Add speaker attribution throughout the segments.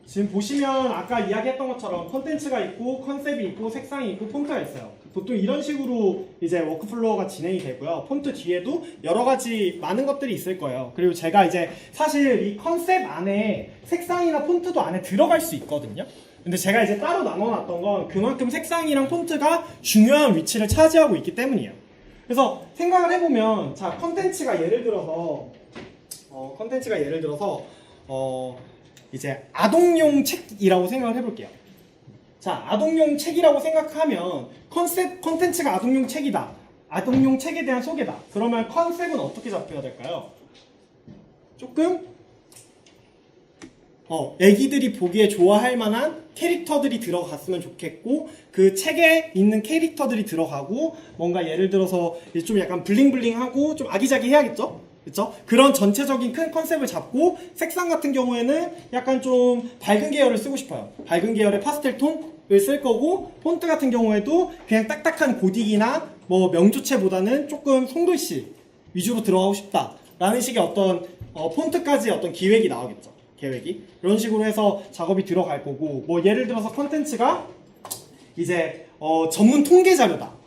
Speaker 1: 지금 보시면 아까 이야기했던 것처럼 컨텐츠가 있고 컨셉이 있고 색상이 있고 폰트가 있어요. 보통 이런 식으로 이제 워크플로어가 진행이 되고요. 폰트 뒤에도 여러 가지 많은 것들이 있을 거예요. 그리고 제가 이제 사실 이 컨셉 안에 색상이나 폰트도 안에 들어갈 수 있거든요. 근데 제가 이제 따로 나눠놨던 건 그만큼 색상이랑 폰트가 중요한 위치를 차지하고 있기 때문이에요. 그래서 생각을 해보면 자 컨텐츠가 예를 들어서 이제 아동용 책이라고 생각을 해볼게요. 자, 아동용 책이라고 생각하면 컨텐츠가 아동용 책이다. 아동용 책에 대한 소개다. 그러면 컨셉은 어떻게 잡혀야 될까요? 조금 애기들이 보기에 좋아할 만한 캐릭터들이 들어갔으면 좋겠고 그 책에 있는 캐릭터들이 들어가고 뭔가 예를 들어서 좀 약간 블링블링하고 좀 아기자기해야겠죠? 그쵸? 그런 전체적인 큰 컨셉을 잡고 색상 같은 경우에는 약간 좀 밝은 계열을 쓰고 싶어요. 밝은 계열의 파스텔 톤을 쓸 거고 폰트 같은 경우에도 그냥 딱딱한 고딕이나 뭐 명조체보다는 조금 송글씨 위주로 들어가고 싶다 라는 식의 어떤 폰트까지 어떤 기획이 나오겠죠. 계획이 이런 식으로 해서 작업이 들어갈 거고 뭐 예를 들어서 컨텐츠가 이제 전문 통계 자료다.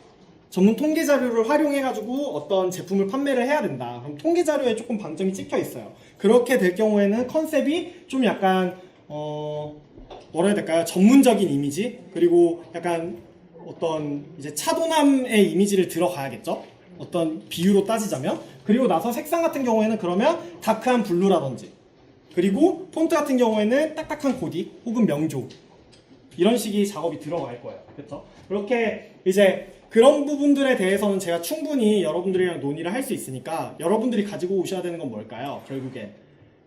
Speaker 1: 전문 통계 자료를 활용해가지고 어떤 제품을 판매를 해야 된다. 그럼 통계 자료에 조금 방점이 찍혀 있어요. 그렇게 될 경우에는 컨셉이 좀 약간 뭐라 해야 될까요? 전문적인 이미지 그리고 약간 어떤 이제 차도남의 이미지를 들어가야겠죠. 어떤 비유로 따지자면 그리고 나서 색상 같은 경우에는 그러면 다크한 블루라든지 그리고 폰트 같은 경우에는 딱딱한 고딕 혹은 명조 이런 식의 작업이 들어갈 거예요. 그렇죠? 그렇게 이제 그런 부분들에 대해서는 제가 충분히 여러분들이랑 논의를 할 수 있으니까 여러분들이 가지고 오셔야 되는 건 뭘까요? 결국에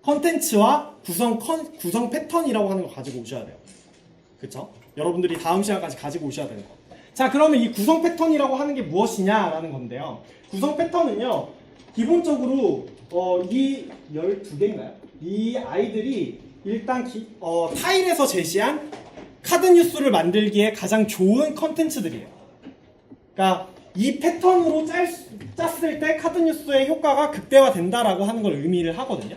Speaker 1: 컨텐츠와 구성 패턴이라고 하는 거 가지고 오셔야 돼요. 그쵸? 여러분들이 다음 시간까지 가지고 오셔야 되는 거. 자, 그러면 이 구성 패턴이라고 하는 게 무엇이냐라는 건데요. 구성 패턴은요, 기본적으로 이 12개인가요? 이 아이들이 일단 타일에서 제시한 카드 뉴스를 만들기에 가장 좋은 컨텐츠들이에요. 그러니까 이 패턴으로 짰을 때 카드 뉴스의 효과가 극대화된다라고 하는 걸 의미를 하거든요.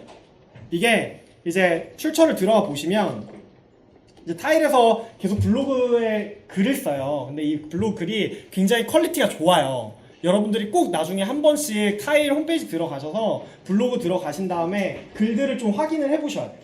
Speaker 1: 이게 이제 출처를 들어가 보시면 이제 타일에서 계속 블로그에 글을 써요. 근데 이 블로그 글이 굉장히 퀄리티가 좋아요. 여러분들이 꼭 나중에 한 번씩 타일 홈페이지 들어가셔서 블로그 들어가신 다음에 글들을 좀 확인을 해보셔야 돼요.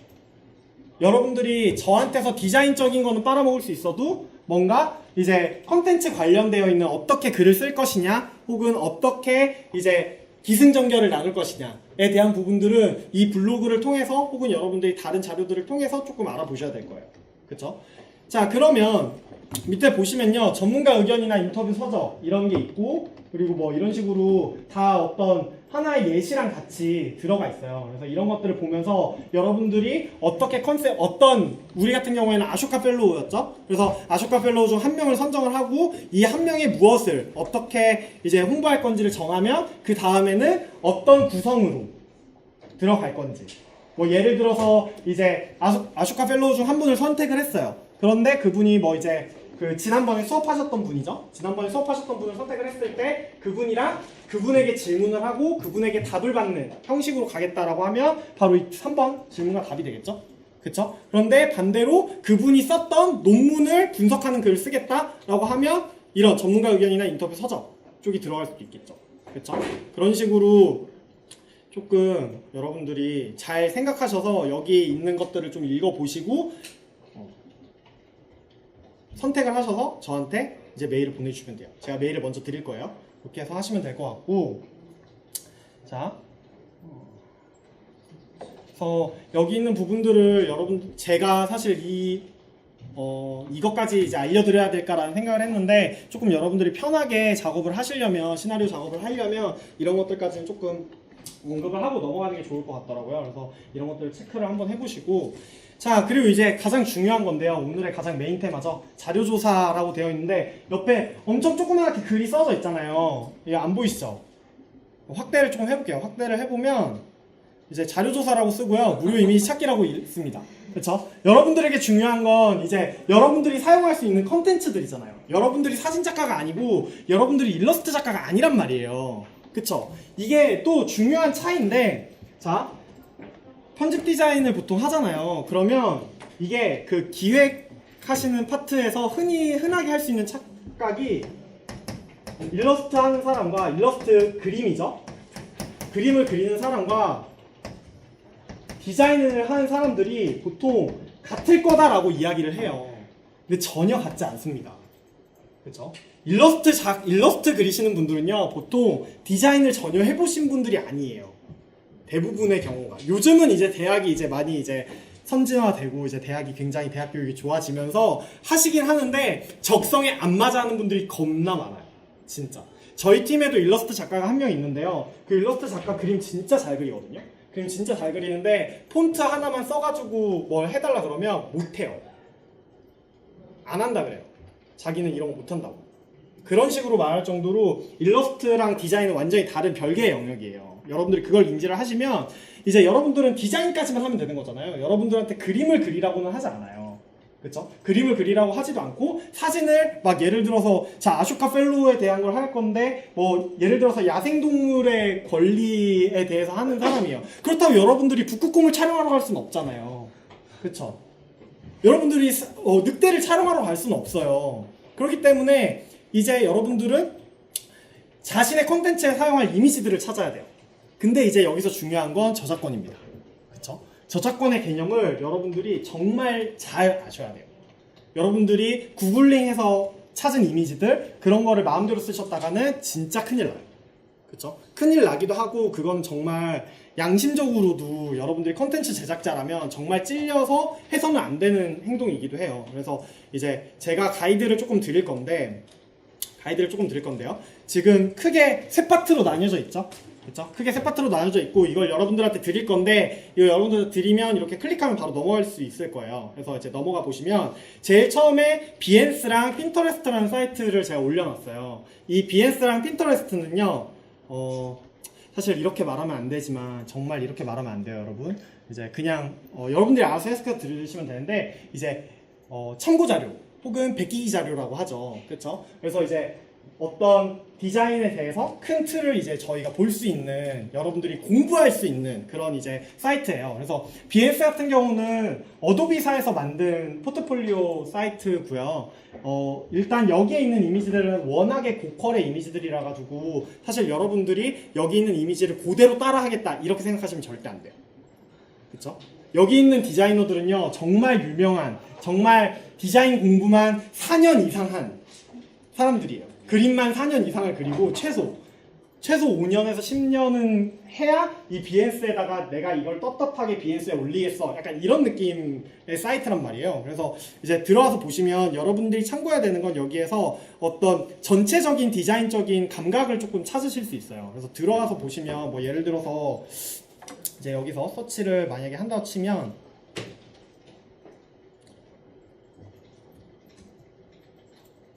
Speaker 1: 여러분들이 저한테서 디자인적인 거는 빨아먹을 수 있어도 뭔가 이제 컨텐츠 관련되어 있는 어떻게 글을 쓸 것이냐 혹은 어떻게 이제 기승전결을 나눌 것이냐에 대한 부분들은 이 블로그를 통해서 혹은 여러분들이 다른 자료들을 통해서 조금 알아보셔야 될 거예요. 그쵸? 자, 그러면 밑에 보시면요, 전문가 의견이나 인터뷰 서적 이런 게 있고 그리고 뭐 이런 식으로 다 어떤 하나의 예시랑 같이 들어가 있어요. 그래서 이런 것들을 보면서 여러분들이 어떻게 우리 같은 경우에는 아쇼카 펠로우였죠. 그래서 아쇼카 펠로우 중 한 명을 선정을 하고 이 한 명이 무엇을 어떻게 이제 홍보할 건지를 정하면 그 다음에는 어떤 구성으로 들어갈 건지. 뭐 예를 들어서 이제 아쇼카 펠로우 중 한 분을 선택을 했어요. 그런데 그분이 뭐 이제 지난번에 수업하셨던 분이죠. 지난번에 수업하셨던 분을 선택을 했을 때 그분이랑 그분에게 질문을 하고 그분에게 답을 받는 형식으로 가겠다라고 하면 바로 이 3번 질문과 답이 되겠죠. 그쵸? 그런데 반대로 그분이 썼던 논문을 분석하는 글을 쓰겠다라고 하면 이런 전문가 의견이나 인터뷰 서적 쪽이 들어갈 수도 있겠죠. 그쵸? 그런 식으로 조금 여러분들이 잘 생각하셔서 여기 있는 것들을 좀 읽어보시고 선택을 하셔서 저한테 이제 메일을 보내주시면 돼요. 제가 메일을 먼저 드릴 거예요. 그렇게 해서 하시면 될 것 같고, 자, 그래서 여기 있는 부분들을 제가 사실 이것까지 이제 알려드려야 될까라는 생각을 했는데 조금 여러분들이 편하게 작업을 하시려면 시나리오 작업을 하려면 이런 것들까지는 조금 언급을 하고 넘어가는 게 좋을 것 같더라고요. 그래서 이런 것들을 체크를 한번 해보시고. 자, 그리고 이제 가장 중요한 건데요. 오늘의 가장 메인 테마죠. 자료조사라고 되어 있는데 옆에 엄청 조그맣게 글이 써져 있잖아요. 이게 안 보이시죠? 확대를 조금 해볼게요. 확대를 해보면 이제 자료조사라고 쓰고요. 무료 이미지 찾기라고 있습니다. 그렇죠? 여러분들에게 중요한 건 이제 여러분들이 사용할 수 있는 컨텐츠들이잖아요. 여러분들이 사진작가가 아니고 여러분들이 일러스트 작가가 아니란 말이에요. 그쵸? 이게 또 중요한 차이인데, 자, 편집 디자인을 보통 하잖아요. 그러면 이게 그 기획하시는 파트에서 흔하게 할 수 있는 착각이 일러스트 하는 사람과 일러스트 그림이죠. 그림을 그리는 사람과 디자인을 하는 사람들이 보통 같을 거다라고 이야기를 해요. 근데 전혀 같지 않습니다. 그렇죠? 일러스트 그리시는 분들은요, 보통 디자인을 전혀 해보신 분들이 아니에요. 대부분의 경우가. 요즘은 이제 대학이 이제 많이 이제 선진화되고 이제 대학이 굉장히 대학 교육이 좋아지면서 하시긴 하는데 적성에 안 맞아 하는 분들이 겁나 많아요. 진짜. 저희 팀에도 일러스트 작가가 한 명 있는데요. 그 일러스트 작가 그림 진짜 잘 그리거든요. 그림 진짜 잘 그리는데 폰트 하나만 써가지고 뭘 해달라 그러면 못해요. 안 한다 그래요. 자기는 이런 거 못한다고. 그런 식으로 말할 정도로 일러스트랑 디자인은 완전히 다른 별개의 영역이에요. 여러분들이 그걸 인지를 하시면 이제 여러분들은 디자인까지만 하면 되는 거잖아요. 여러분들한테 그림을 그리라고는 하지 않아요. 그렇죠? 그림을 그리라고 하지도 않고 사진을 막 예를 들어서 자 아쇼카 펠로우에 대한 걸 할 건데 뭐 예를 들어서 야생동물의 권리에 대해서 하는 사람이에요. 그렇다고 여러분들이 북극곰을 촬영하러 갈 수는 없잖아요. 그렇죠? 여러분들이 늑대를 촬영하러 갈 수는 없어요. 그렇기 때문에 이제 여러분들은 자신의 콘텐츠에 사용할 이미지들을 찾아야 돼요. 근데 이제 여기서 중요한 건 저작권입니다. 그쵸? 저작권의 개념을 여러분들이 정말 잘 아셔야 돼요. 여러분들이 구글링해서 찾은 이미지들 그런 거를 마음대로 쓰셨다가는 진짜 큰일 나요. 그쵸? 큰일 나기도 하고 그건 정말 양심적으로도 여러분들이 컨텐츠 제작자라면 정말 찔려서 해서는 안 되는 행동이기도 해요. 그래서 이제 제가 가이드를 조금 드릴 건데요. 지금 크게 세 파트로 나뉘어져 있죠? 그쵸? 크게 세 파트로 나눠져 있고 이걸 여러분들한테 드릴 건데 이거 여러분들 드리면 이렇게 클릭하면 바로 넘어갈 수 있을 거예요. 그래서 이제 넘어가 보시면 제일 처음에 비엔스랑 핀터레스트라는 사이트를 제가 올려놨어요. 이 비엔스랑 핀터레스트는요 사실 이렇게 말하면 안 되지만 정말 이렇게 말하면 안 돼요, 여러분. 이제 그냥 여러분들이 알아서 해석해서 들으시면 되는데 이제 첨부 자료 혹은 베끼기 자료라고 하죠. 그렇죠? 그래서 이제 어떤 디자인에 대해서 큰 틀을 이제 저희가 볼 수 있는 여러분들이 공부할 수 있는 그런 이제 사이트예요. 그래서 BS 같은 경우는 어도비사에서 만든 포트폴리오 사이트고요. 일단 여기에 있는 이미지들은 워낙에 고퀄의 이미지들이라 가지고 사실 여러분들이 여기 있는 이미지를 그대로 따라 하겠다 이렇게 생각하시면 절대 안 돼요. 그렇죠? 여기 있는 디자이너들은요 정말 유명한 정말 디자인 공부만 4년 이상 한 사람들이에요. 그림만 4년 이상을 그리고 최소 5년에서 10년은 해야 이 비엔스에다가 내가 이걸 떳떳하게 비엔스에 올리겠어. 약간 이런 느낌의 사이트란 말이에요. 그래서 이제 들어와서 보시면 여러분들이 참고해야 되는 건 여기에서 어떤 전체적인 디자인적인 감각을 조금 찾으실 수 있어요. 그래서 들어가서 보시면 뭐 예를 들어서 이제 여기서 서치를 만약에 한다고 치면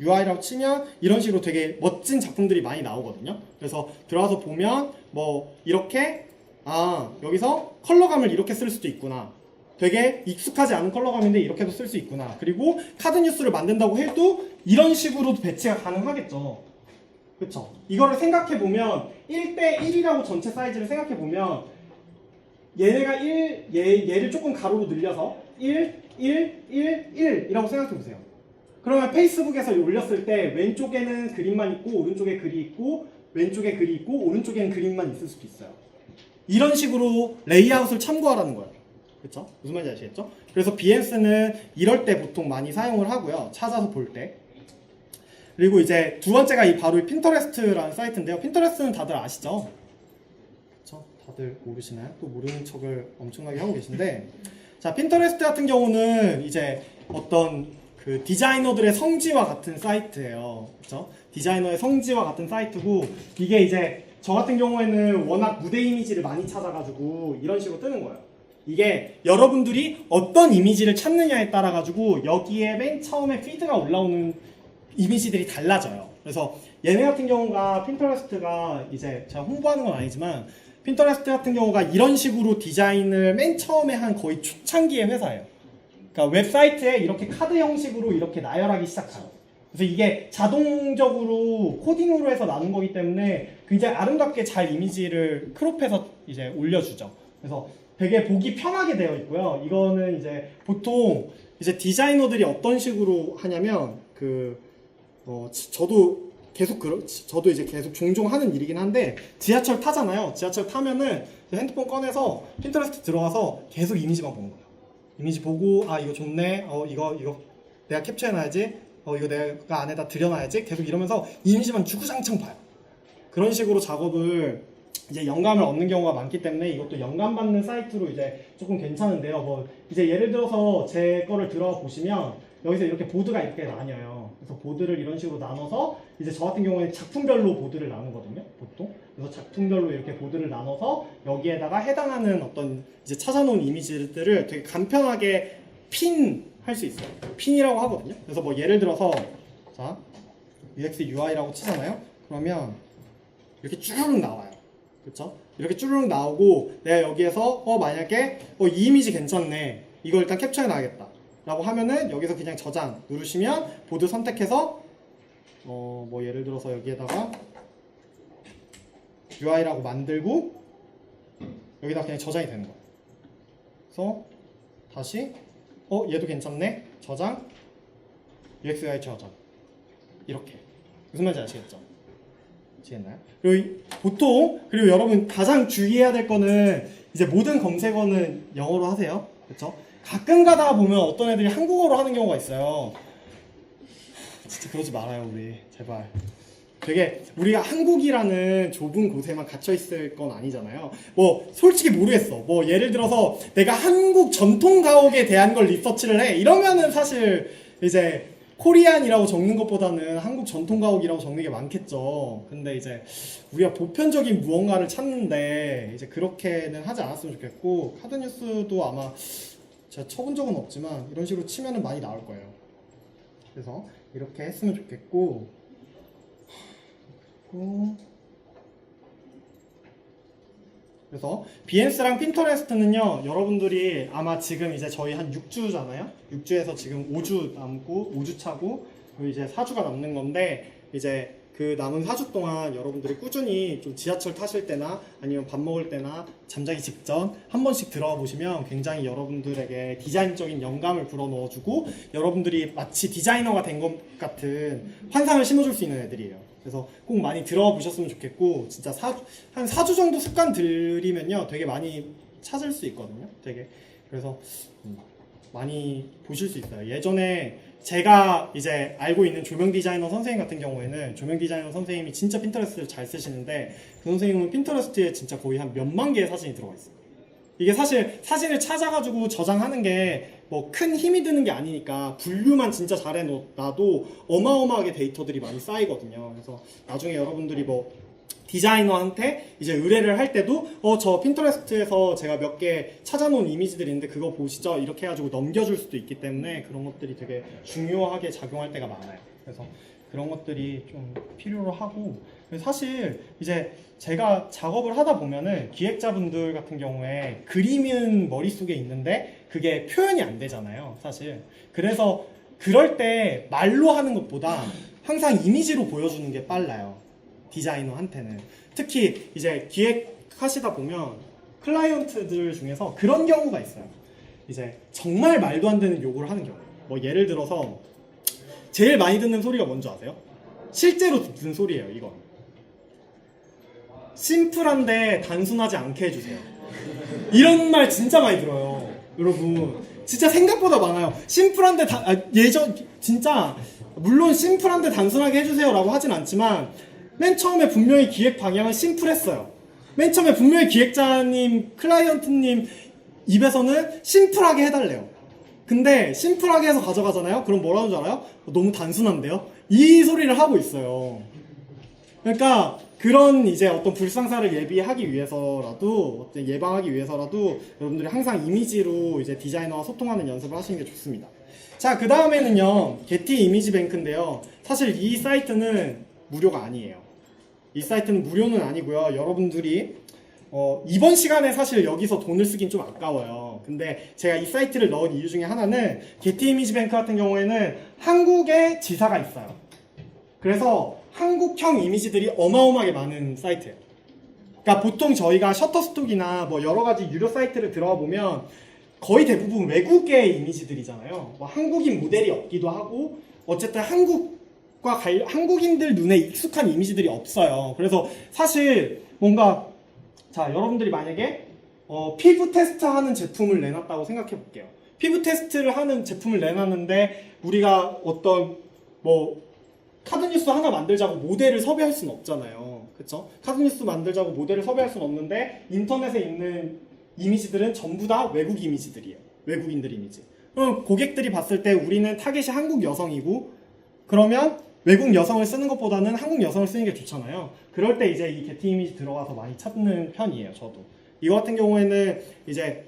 Speaker 1: UI라고 치면 이런 식으로 되게 멋진 작품들이 많이 나오거든요. 그래서 들어가서 보면 뭐 이렇게 여기서 컬러감을 이렇게 쓸 수도 있구나. 되게 익숙하지 않은 컬러감인데 이렇게도 쓸 수 있구나. 그리고 카드 뉴스를 만든다고 해도 이런 식으로도 배치가 가능하겠죠. 그쵸? 이거를 생각해보면 1:1이라고 전체 사이즈를 생각해보면 얘네가 얘를 조금 가로로 늘려서 1, 1, 1, 1이라고 생각해보세요. 그러면 페이스북에서 올렸을 때 왼쪽에는 그림만 있고 오른쪽에 글이 있고 왼쪽에 글이 있고 오른쪽에는 그림만 있을 수도 있어요. 이런 식으로 레이아웃을 참고하라는 거예요. 그렇죠? 무슨 말인지 아시겠죠? 그래서 비엔스는 이럴 때 보통 많이 사용을 하고요. 찾아서 볼 때. 그리고 이제 두 번째가 바로 핀터레스트라는 사이트인데요. 핀터레스트는 다들 아시죠? 그렇죠? 다들 모르시나요? 또 모르는 척을 엄청나게 하고 계신데 자, 핀터레스트 같은 경우는 이제 어떤 그 디자이너들의 성지와 같은 사이트예요. 그렇죠? 디자이너의 성지와 같은 사이트고 이게 이제 저 같은 경우에는 워낙 무대 이미지를 많이 찾아가지고 이런 식으로 뜨는 거예요. 이게 여러분들이 어떤 이미지를 찾느냐에 따라 가지고 여기에 맨 처음에 피드가 올라오는 이미지들이 달라져요. 그래서 얘네 같은 경우가 핀터레스트가 이제 제가 홍보하는 건 아니지만 핀터레스트 같은 경우가 이런 식으로 디자인을 맨 처음에 한 거의 초창기의 회사예요. 그러니까 웹사이트에 이렇게 카드 형식으로 이렇게 나열하기 시작해요. 그래서 이게 자동적으로 코딩으로 해서 나눈 거기 때문에 굉장히 아름답게 잘 이미지를 크롭해서 이제 올려주죠. 그래서 되게 보기 편하게 되어 있고요. 이거는 이제 보통 이제 디자이너들이 어떤 식으로 하냐면 저도 이제 계속 종종 하는 일이긴 한데 지하철 타잖아요. 지하철 타면은 핸드폰 꺼내서 핀터레스트 들어가서 계속 이미지만 보는 거예요. 이미지 보고 아 이거 좋네. 이거 내가 캡처해놔야지. 이거 내가 안에다 들여놔야지. 계속 이러면서 이미지만 주구장창 봐요. 그런 식으로 작업을 이제 영감을 얻는 경우가 많기 때문에 이것도 영감 받는 사이트로 이제 조금 괜찮은데요. 뭐 이제 예를 들어서 제 거를 들어가 보시면 여기서 이렇게 보드가 이렇게 나뉘어요. 그래서 보드를 이런 식으로 나눠서 이제 저 같은 경우에는 작품별로 보드를 나누거든요. 보통. 그래서 작품별로 이렇게 보드를 나눠서 여기에다가 해당하는 어떤 이제 찾아놓은 이미지들을 되게 간편하게 할 수 있어요. 핀이라고 하거든요. 그래서 뭐 예를 들어서 자 UX UI라고 치잖아요. 그러면 이렇게 쭈르륵 나와요. 그렇죠? 이렇게 쭈르륵 나오고 내가 여기에서 만약에 이 이미지 괜찮네. 이거 일단 캡처해 놔야겠다. 라고 하면은 여기서 그냥 저장 누르시면 보드 선택해서 뭐 예를 들어서 여기에다가 UI라고 만들고 여기다 그냥 저장이 되는 거예요. 그래서 다시 얘도 괜찮네. 저장 UX UI 저장 이렇게 무슨 말인지 아시겠죠? 아시겠나요? 그리고 여러분 가장 주의해야 될 거는 이제 모든 검색어는 영어로 하세요. 그렇죠? 가끔 가다 보면 어떤 애들이 한국어로 하는 경우가 있어요. 진짜 그러지 말아요, 우리. 제발. 되게 우리가 한국이라는 좁은 곳에만 갇혀 있을 건 아니잖아요. 뭐 솔직히 모르겠어. 뭐 예를 들어서 내가 한국 전통 가옥에 대한 걸 리서치를 해. 이러면은 사실 이제 코리안이라고 적는 것보다는 한국 전통 가옥이라고 적는 게 많겠죠. 근데 이제 우리가 보편적인 무언가를 찾는데 이제 그렇게는 하지 않았으면 좋겠고 카드뉴스도 아마 제가 쳐본 적은 없지만 이런 식으로 치면은 많이 나올 거예요. 그래서 이렇게 했으면 좋겠고 그래서 비엔스랑 핀터레스트는요 여러분들이 아마 지금 이제 저희 한 6주잖아요. 6주에서 지금 5주 남고 5주 차고 그리고 이제 4주가 남는 건데 이제 그 남은 4주 동안 여러분들이 꾸준히 좀 지하철 타실 때나 아니면 밥 먹을 때나 잠자기 직전 한 번씩 들어가 보시면 굉장히 여러분들에게 디자인적인 영감을 불어넣어주고 여러분들이 마치 디자이너가 된 것 같은 환상을 심어줄 수 있는 애들이에요. 그래서 꼭 많이 들어가 보셨으면 좋겠고 진짜 한 4주 정도 습관 들이면요 되게 많이 찾을 수 있거든요. 되게 그래서 많이 보실 수 있어요. 예전에 제가 이제 알고 있는 조명 디자이너 선생님 같은 경우에는 조명 디자이너 선생님이 진짜 핀터레스트를 잘 쓰시는데 그 선생님은 핀터레스트에 진짜 거의 한 몇만 개의 사진이 들어가 있어요. 이게 사실 사진을 찾아가지고 저장하는 게 뭐 큰 힘이 드는 게 아니니까 분류만 진짜 잘해 놔도 어마어마하게 데이터들이 많이 쌓이거든요. 그래서 나중에 여러분들이 뭐 디자이너한테 이제 의뢰를 할 때도 저 핀터레스트에서 제가 몇 개 찾아놓은 이미지들이 있는데 그거 보시죠 이렇게 해가지고 넘겨줄 수도 있기 때문에 그런 것들이 되게 중요하게 작용할 때가 많아요. 그래서 그런 것들이 좀 필요로 하고 사실 이제 제가 작업을 하다 보면은 기획자분들 같은 경우에 그림은 머릿속에 있는데 그게 표현이 안 되잖아요 사실. 그래서 그럴 때 말로 하는 것보다 항상 이미지로 보여주는 게 빨라요 디자이너한테는. 특히 이제 기획하시다 보면 클라이언트들 중에서 그런 경우가 있어요. 이제 정말 말도 안 되는 요구를 하는 경우. 뭐 예를 들어서 제일 많이 듣는 소리가 뭔지 아세요? 실제로 듣는 소리예요. 이거 심플한데 단순하지 않게 해주세요. 이런 말 진짜 많이 들어요 여러분. 진짜 생각보다 많아요. 심플한데 진짜 물론 심플한데 단순하게 해주세요 라고 하진 않지만 맨 처음에 분명히 기획 방향은 심플했어요. 맨 처음에 분명히 기획자님, 클라이언트님 입에서는 심플하게 해달래요. 근데 심플하게 해서 가져가잖아요? 그럼 뭐라는 줄 알아요? 너무 단순한데요? 이 소리를 하고 있어요. 그러니까 그런 이제 어떤 불상사를 예방하기 위해서라도 여러분들이 항상 이미지로 이제 디자이너와 소통하는 연습을 하시는 게 좋습니다. 자, 그 다음에는요, 게티 이미지 뱅크인데요. 사실 이 사이트는 무료가 아니에요. 이 사이트는 무료는 아니고요. 여러분들이 이번 시간에 사실 여기서 돈을 쓰긴 좀 아까워요. 근데 제가 이 사이트를 넣은 이유 중에 하나는 게티 이미지 뱅크 같은 경우에는 한국에 지사가 있어요. 그래서 한국형 이미지들이 어마어마하게 많은 사이트예요. 그러니까 보통 저희가 셔터스톡이나 뭐 여러 가지 유료 사이트를 들어가 보면 거의 대부분 외국의 이미지들이잖아요. 뭐 한국인 모델이 없기도 하고 어쨌든 한국인들 눈에 익숙한 이미지들이 없어요. 그래서 사실 뭔가 자 여러분들이 만약에 피부 테스트 하는 제품을 내놨다고 생각해 볼게요. 피부 테스트를 하는 제품을 내놨는데 우리가 어떤 뭐 카드뉴스 하나 만들자고 모델을 섭외할 수는 없잖아요. 그쵸? 카드뉴스 만들자고 모델을 섭외할 수는 없는데 인터넷에 있는 이미지들은 전부 다 외국 이미지들이에요. 외국인들 이미지. 그럼 고객들이 봤을 때 우리는 타겟이 한국 여성이고 그러면 외국 여성을 쓰는 것보다는 한국 여성을 쓰는 게 좋잖아요. 그럴 때 이제 이 게티 이미지 들어가서 많이 찾는 편이에요. 저도. 이거 같은 경우에는 이제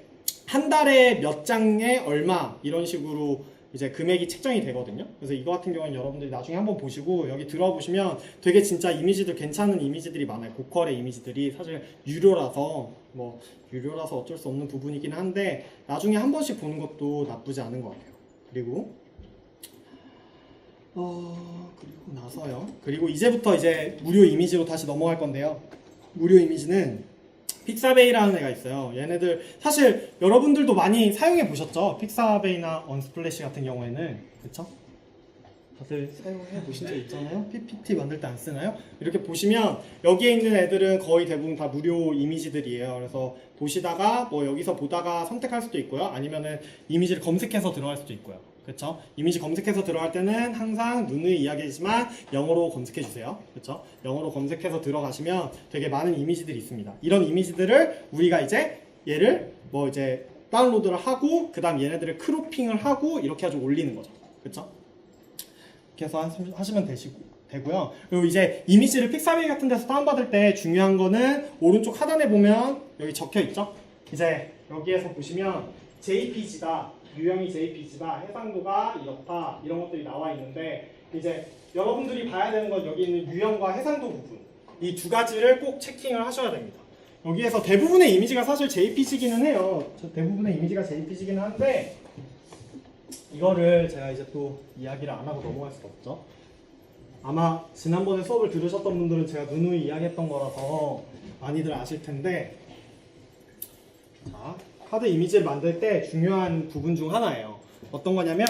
Speaker 1: 한 달에 몇 장에 얼마 이런 식으로 이제 금액이 책정이 되거든요. 그래서 이거 같은 경우는 여러분들이 나중에 한번 보시고 여기 들어와 보시면 되게 진짜 이미지들 괜찮은 이미지들이 많아요. 고퀄의 이미지들이 사실 유료라서 어쩔 수 없는 부분이긴 한데 나중에 한 번씩 보는 것도 나쁘지 않은 것 같아요. 그리고 나서요. 그리고 이제부터 이제 무료 이미지로 다시 넘어갈 건데요. 무료 이미지는 픽사베이라는 애가 있어요. 얘네들 사실 여러분들도 많이 사용해 보셨죠? 픽사베이나 언스플래시 같은 경우에는 그쵸? 다들 사용해 보신 적 있잖아요? PPT 만들 때 안 쓰나요? 이렇게 보시면 여기에 있는 애들은 거의 대부분 다 무료 이미지들이에요. 그래서 보시다가 뭐 여기서 보다가 선택할 수도 있고요. 아니면은 이미지를 검색해서 들어갈 수도 있고요. 그렇죠? 이미지 검색해서 들어갈 때는 항상 누누이 이야기지만 영어로 검색해 주세요. 그렇죠? 영어로 검색해서 들어가시면 되게 많은 이미지들이 있습니다. 이런 이미지들을 우리가 이제 얘를 뭐 이제 다운로드를 하고 그다음 얘네들을 크로핑을 하고 이렇게 아주 올리는 거죠. 그렇죠? 이렇게 해서 하시면 되고요. 그리고 이제 이미지를 픽사베이 같은 데서 다운받을 때 중요한 거는 오른쪽 하단에 보면 여기 적혀 있죠? 이제 여기에서 보시면 JPG다. 유형이 JPG다, 해상도가 이렇다, 이런 것들이 나와 있는데 이제 여러분들이 봐야 되는 건 여기 있는 유형과 해상도 부분 이 두 가지를 꼭 체킹을 하셔야 됩니다. 여기에서 대부분의 이미지가 사실 JPG기는 해요. 대부분의 이미지가 JPG기는 한데 이거를 제가 이제 또 이야기를 안 하고 넘어갈 수가 없죠. 아마 지난번에 수업을 들으셨던 분들은 제가 누누이 이야기했던 거라서 많이들 아실 텐데 자 카드 이미지를 만들 때 중요한 부분 중 하나예요. 어떤 거냐면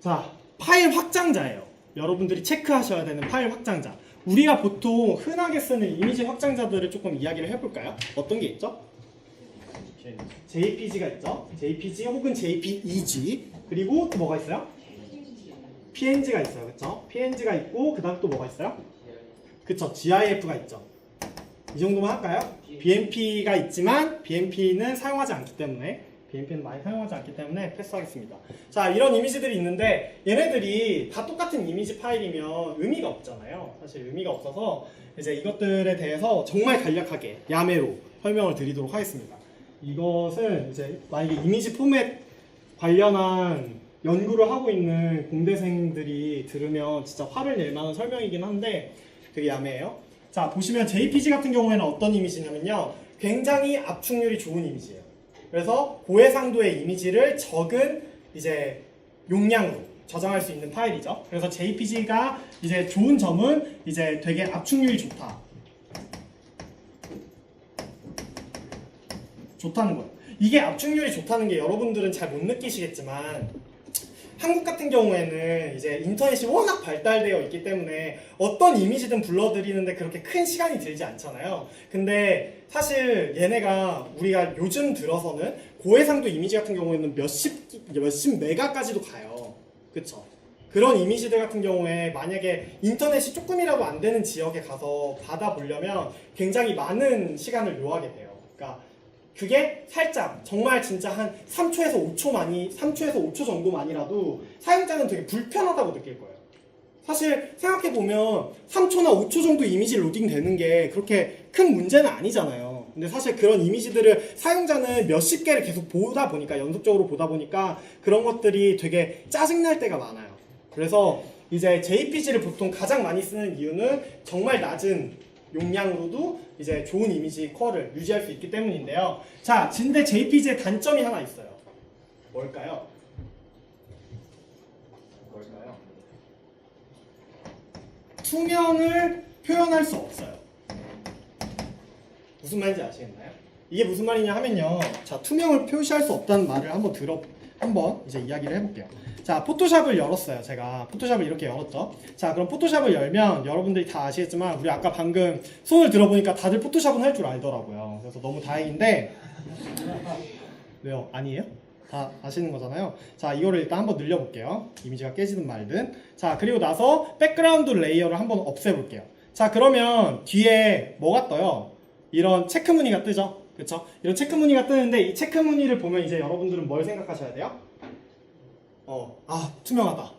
Speaker 1: 자 파일 확장자예요. 여러분들이 체크하셔야 되는 파일 확장자. 우리가 보통 흔하게 쓰는 이미지 확장자들을 조금 이야기를 해볼까요? 어떤 게 있죠? JPG가 있죠. JPG 혹은 JPEG 그리고 또 뭐가 있어요? PNG가 있어요. 그쵸? PNG가 있고 그 다음 또 뭐가 있어요? 그쵸? GIF가 있죠. 이 정도만 할까요? BMP가 있지만 BMP는 사용하지 않기 때문에 BMP는 많이 사용하지 않기 때문에 패스하겠습니다. 자 이런 이미지들이 있는데 얘네들이 다 똑같은 이미지 파일이면 의미가 없잖아요. 사실 의미가 없어서 이제 이것들에 대해서 정말 간략하게 야매로 설명을 드리도록 하겠습니다. 이것은 이제 만약에 이미지 포맷 관련한 연구를 하고 있는 공대생들이 들으면 진짜 화를 낼 만한 설명이긴 한데 되게 야매해요. 자 보시면 JPG 같은 경우에는 어떤 이미지냐면요 굉장히 압축률이 좋은 이미지예요. 그래서 고해상도의 이미지를 적은 이제 용량으로 저장할 수 있는 파일이죠. 그래서 JPG가 이제 좋은 점은 이제 되게 압축률이 좋다는 거예요. 이게 압축률이 좋다는 게 여러분들은 잘 못 느끼시겠지만 한국 같은 경우에는 이제 인터넷이 워낙 발달되어 있기 때문에 어떤 이미지든 불러들이는데 그렇게 큰 시간이 들지 않잖아요. 근데 사실 얘네가 우리가 요즘 들어서는 고해상도 이미지 같은 경우에는 몇십 메가까지도 가요. 그쵸? 그런 이미지들 같은 경우에 만약에 인터넷이 조금이라도 안 되는 지역에 가서 받아보려면 굉장히 많은 시간을 요하게 돼요. 그러니까 그게 살짝 정말 진짜 한 3초에서 5초 정도만이라도 사용자는 되게 불편하다고 느낄 거예요. 사실 생각해보면 3초나 5초 정도 이미지 로딩 되는 게 그렇게 큰 문제는 아니잖아요. 근데 사실 그런 이미지들을 사용자는 몇십 개를 계속 보다 보니까 연속적으로 보다 보니까 그런 것들이 되게 짜증날 때가 많아요. 그래서 이제 JPG를 보통 가장 많이 쓰는 이유는 정말 낮은 용량으로도 이제 좋은 이미지 퀄을 유지할 수 있기 때문인데요. 자, 근데 JPG의 단점이 하나 있어요. 뭘까요? 투명을 표현할 수 없어요. 무슨 말인지 아시겠나요? 이게 무슨 말이냐 하면요. 자, 투명을 표시할 수 없다는 말을 한번 이제 이야기를 해볼게요. 자, 포토샵을 열었어요. 제가 포토샵을 이렇게 열었죠. 자, 그럼 포토샵을 열면 여러분들이 다 아시겠지만 우리 아까 방금 손을 들어보니까 다들 포토샵은 할 줄 알더라고요. 그래서 너무 다행인데 왜요? 아니에요? 다 아시는 거잖아요. 자, 이거를 일단 한번 늘려볼게요. 이미지가 깨지든 말든. 자, 그리고 나서 백그라운드 레이어를 한번 없애볼게요. 자, 그러면 뒤에 뭐가 떠요? 이런 체크 무늬가 뜨죠? 그쵸? 이런 체크 무늬가 뜨는데 이 체크 무늬를 보면 이제 여러분들은 뭘 생각하셔야 돼요? 투명하다.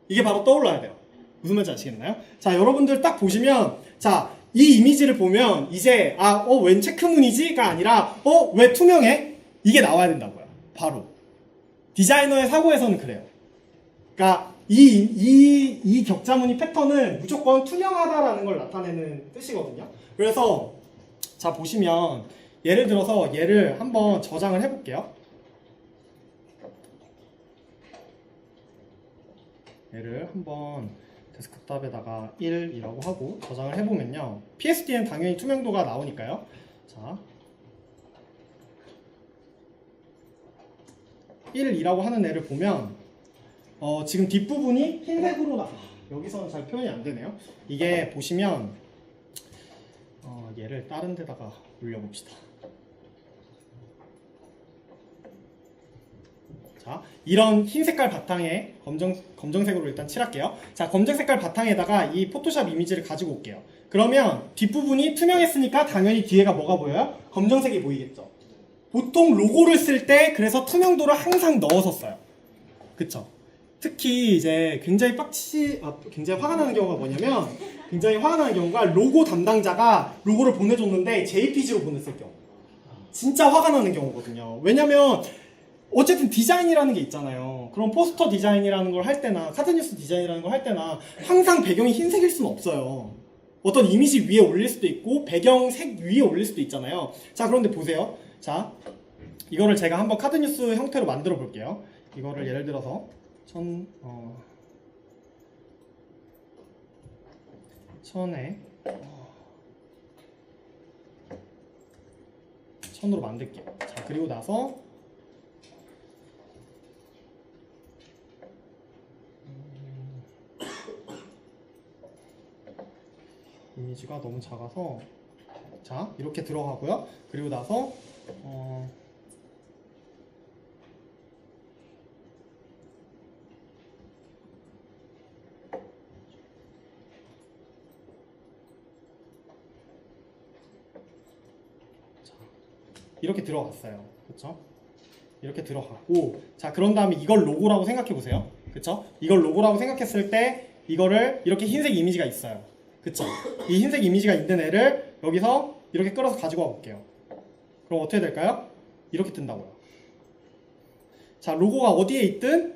Speaker 1: 이게 바로 떠올라야 돼요. 무슨 말인지 아시겠나요? 자, 여러분들 딱 보시면, 자, 이 이미지를 보면 이제 웬 체크 무늬지가 아니라 왜 투명해? 이게 나와야 된다고요. 바로 디자이너의 사고에서는 그래요. 그러니까 이 격자무늬 패턴은 무조건 투명하다라는 걸 나타내는 뜻이거든요. 그래서 자, 보시면 예를 들어서 얘를 한번 저장을 해볼게요. 얘를 한번 데스크탑에다가 1이라고 하고 저장을 해보면요. PSD는 당연히 투명도가 나오니까요. 자, 1이라고 하는 애를 보면 지금 뒷부분이 흰색으로 여기서는 잘 표현이 안 되네요. 이게 보시면 얘를 다른 데다가 올려봅시다. 자, 이런 흰 색깔 바탕에 검정색으로 일단 칠할게요. 자, 검정 색깔 바탕에다가 이 포토샵 이미지를 가지고 올게요. 그러면 뒷부분이 투명했으니까 당연히 뒤에가 뭐가 보여요? 검정색이 보이겠죠. 보통 로고를 쓸 때 그래서 투명도를 항상 넣어서 써요. 그쵸? 특히 이제 굉장히 굉장히 화가 나는 경우가 뭐냐면, 굉장히 화가 나는 경우가 로고 담당자가 로고를 보내줬는데 JPG로 보냈을 경우. 진짜 화가 나는 경우거든요. 왜냐면 어쨌든 디자인이라는 게 있잖아요. 그럼 포스터 디자인이라는 걸 할 때나 카드뉴스 디자인이라는 걸 할 때나 항상 배경이 흰색일 수는 없어요. 어떤 이미지 위에 올릴 수도 있고 배경색 위에 올릴 수도 있잖아요. 자, 그런데 보세요. 자, 이거를 제가 한번 카드뉴스 형태로 만들어 볼게요. 이거를 예를 들어서 천으로 만들게요. 자, 그리고 나서 이미지가 너무 작아서 자, 이렇게 들어가고요. 그리고 나서 이렇게 들어갔어요. 그쵸? 이렇게 들어갔고, 자, 그런 다음에 이걸 로고라고 생각해 보세요. 그쵸? 이걸 로고라고 생각했을 때 이거를 이렇게 흰색 이미지가 있어요. 그쵸? 이 흰색 이미지가 있는 애를 여기서 이렇게 끌어서 가지고 와 볼게요. 그럼 어떻게 될까요? 이렇게 뜬다고요. 자, 로고가 어디에 있든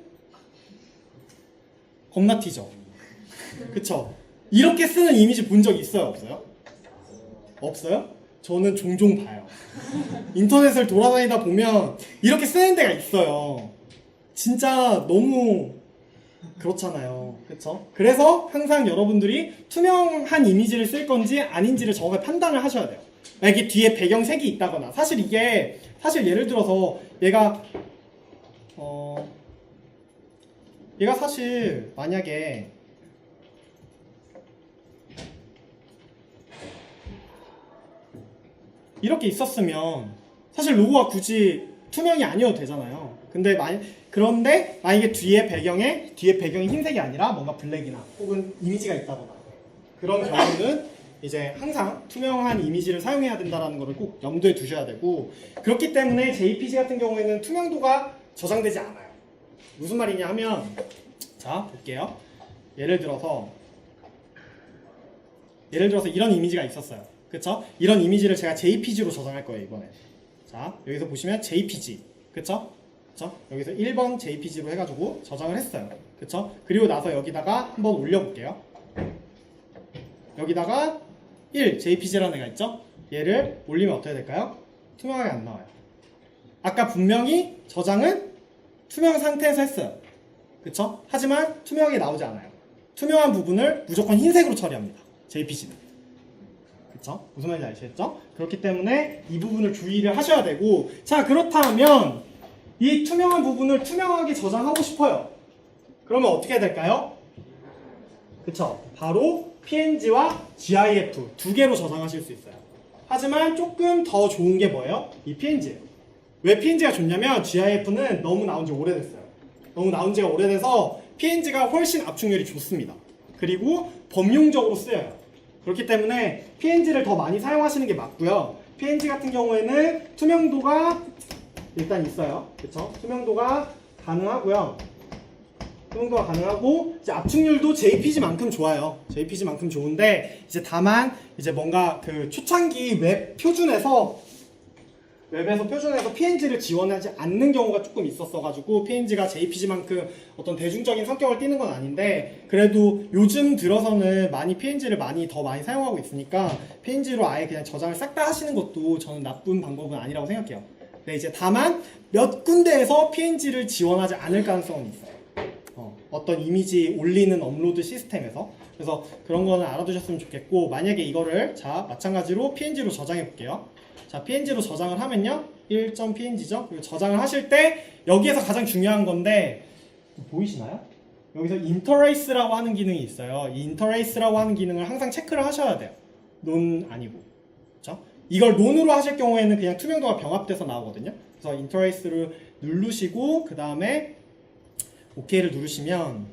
Speaker 1: 겁나 튀죠. 그쵸? 이렇게 쓰는 이미지 본 적 있어요? 없어요? 없어요? 저는 종종 봐요. 인터넷을 돌아다니다 보면 이렇게 쓰는 데가 있어요. 진짜 너무 그렇잖아요. 그쵸? 그래서 항상 여러분들이 투명한 이미지를 쓸 건지 아닌지를 정확하게 판단을 하셔야 돼요. 이게 뒤에 배경색이 있다거나, 사실 예를 들어서 얘가 사실 만약에 이렇게 있었으면 사실 로고가 굳이 투명이 아니어도 되잖아요. 그런데 만약에 뒤에 배경이 흰색이 아니라 뭔가 블랙이나 혹은 이미지가 있다거나 그런 경우는 이제 항상 투명한 이미지를 사용해야 된다는 것을 꼭 염두에 두셔야 되고, 그렇기 때문에 JPG 같은 경우에는 투명도가 저장되지 않아요. 무슨 말이냐 하면, 자, 볼게요. 예를 들어서 이런 이미지가 있었어요. 그쵸? 이런 이미지를 제가 JPG로 저장할 거예요, 이번에. 자, 여기서 보시면 JPG. 그쵸? 여기서 1번 JPG로 해가지고 저장을 했어요. 그쵸? 그리고 나서 여기다가 한번 올려볼게요. 여기다가 1 JPG라는 애가 있죠? 얘를 올리면 어떻게 될까요? 투명하게 안 나와요. 아까 분명히 저장은 투명 상태에서 했어요. 그쵸? 하지만 투명하게 나오지 않아요. 투명한 부분을 무조건 흰색으로 처리합니다. JPG는. 그쵸? 무슨 말인지 아시겠죠? 그렇기 때문에 이 부분을 주의를 하셔야 되고, 자, 그렇다면 이 투명한 부분을 투명하게 저장하고 싶어요. 그러면 어떻게 해야 될까요? 그쵸? 바로 PNG와 GIF 두 개로 저장하실 수 있어요. 하지만 조금 더 좋은 게 뭐예요? 이 PNG예요. 왜 PNG가 좋냐면 GIF는 너무 나온 지 오래됐어요. 너무 나온 지가 오래돼서 PNG가 훨씬 압축률이 좋습니다. 그리고 범용적으로 쓰여요. 그렇기 때문에 PNG를 더 많이 사용하시는 게 맞고요. PNG 같은 경우에는 투명도가 일단 있어요. 그쵸? 투명도가 가능하고요. 투명도가 가능하고 이제 압축률도 JPG만큼 좋아요. JPG만큼 좋은데 이제 다만 이제 뭔가 그 초창기 웹 표준에서 웹에서 표준에서 PNG를 지원하지 않는 경우가 조금 있었어가지고 PNG가 JPG만큼 어떤 대중적인 성격을 띠는 건 아닌데 그래도 요즘 들어서는 많이 PNG를 더 많이 사용하고 있으니까 PNG로 아예 그냥 저장을 싹 다 하시는 것도 저는 나쁜 방법은 아니라고 생각해요. 근데 이제 다만 몇 군데에서 PNG를 지원하지 않을 가능성은 있어요. 어떤 이미지 올리는 업로드 시스템에서. 그래서 그런 거는 알아두셨으면 좋겠고, 만약에 이거를 자 마찬가지로 PNG로 저장해 볼게요. 자, PNG로 저장을 하면요 1.png죠. 그리고 저장을 하실 때 여기에서 가장 중요한 건데 보이시나요? 여기서 인터레이스라고 하는 기능이 있어요. 이 인터레이스라고 하는 기능을 항상 체크를 하셔야 돼요. 논 아니고, 그렇죠? 이걸 논으로 하실 경우에는 그냥 투명도가 병합돼서 나오거든요. 그래서 인터레이스를 누르시고 그 다음에 OK를 누르시면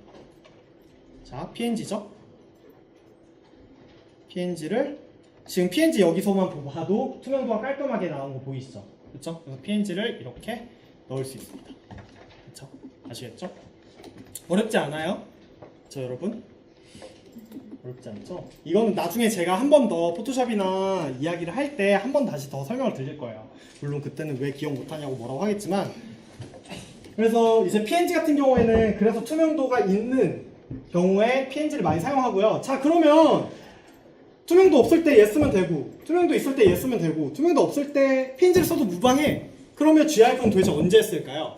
Speaker 1: 자 PNG죠. PNG를 지금 PNG 여기서만 봐도 투명도가 깔끔하게 나온 거 보이시죠? 그렇죠? 그래서 PNG를 이렇게 넣을 수 있습니다. 그렇죠? 아시겠죠? 어렵지 않아요? 저 여러분? 어렵지 않죠? 이거는 나중에 제가 한 번 더 포토샵이나 이야기를 할 때 한 번 다시 더 설명을 드릴 거예요. 물론 그때는 왜 기억 못하냐고 뭐라고 하겠지만, 그래서 이제 PNG 같은 경우에는 그래서 투명도가 있는 경우에 PNG를 많이 사용하고요. 자, 그러면 투명도 없을 때 얘 쓰면 되고, 투명도 있을 때 얘 쓰면 되고, 투명도 없을 때 PNG를 써도 무방해. 그러면 GIF는 도대체 언제 쓸까요?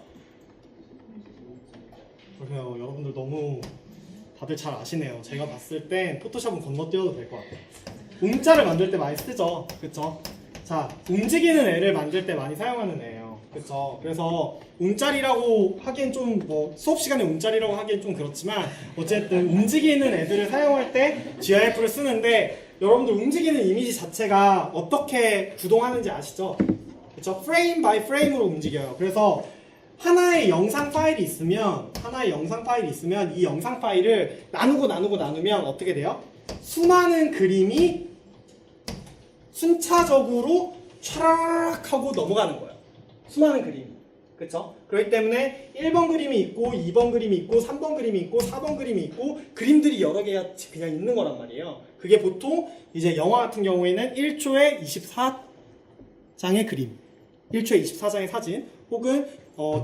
Speaker 1: 그래요. 여러분들 너무 다들 잘 아시네요. 제가 봤을 땐 포토샵은 건너뛰어도 될 것 같아요. 움자를 만들 때 많이 쓰죠. 그쵸? 자, 움직이는 애를 만들 때 많이 사용하는 애예요. 그쵸? 그래서 움짤이라고 하기엔 좀 뭐 수업 시간에 움짤이라고 하기엔 좀 그렇지만 어쨌든 움직이는 애들을 사용할 때 GIF를 쓰는데, 여러분들 움직이는 이미지 자체가 어떻게 구동하는지 아시죠? 그쵸? 프레임 바이 프레임으로 움직여요. 그래서 하나의 영상 파일이 있으면 이 영상 파일을 나누면 어떻게 돼요? 수많은 그림이 순차적으로 촤락 하고 넘어가는 거예요. 수많은 그림이. 그쵸? 그렇기 때문에 1번 그림이 있고 2번 그림이 있고 3번 그림이 있고 4번 그림이 있고 그림들이 여러 개가 그냥 있는 거란 말이에요. 그게 보통 이제 영화 같은 경우에는 1초에 24장의 그림, 1초에 24장의 사진, 혹은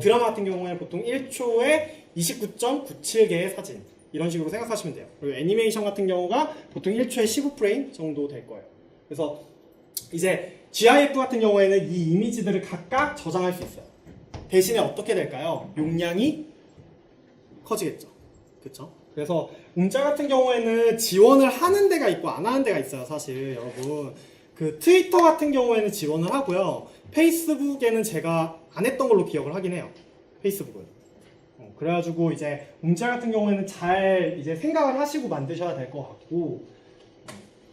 Speaker 1: 드라마 같은 경우에는 보통 1초에 29.97개의 사진, 이런 식으로 생각하시면 돼요. 그리고 애니메이션 같은 경우가 보통 1초에 15프레임 정도 될 거예요. 그래서 이제 GIF 같은 경우에는 이 이미지들을 각각 저장할 수 있어요. 대신에 어떻게 될까요? 용량이 커지겠죠. 그쵸? 그래서 움짤 같은 경우에는 지원을 하는 데가 있고 안 하는 데가 있어요. 사실 여러분, 그 트위터 같은 경우에는 지원을 하고요. 페이스북에는 제가 안 했던 걸로 기억을 하긴 해요. 페이스북은. 그래가지고 이제 움짤 같은 경우에는 잘 이제 생각을 하시고 만드셔야 될 것 같고,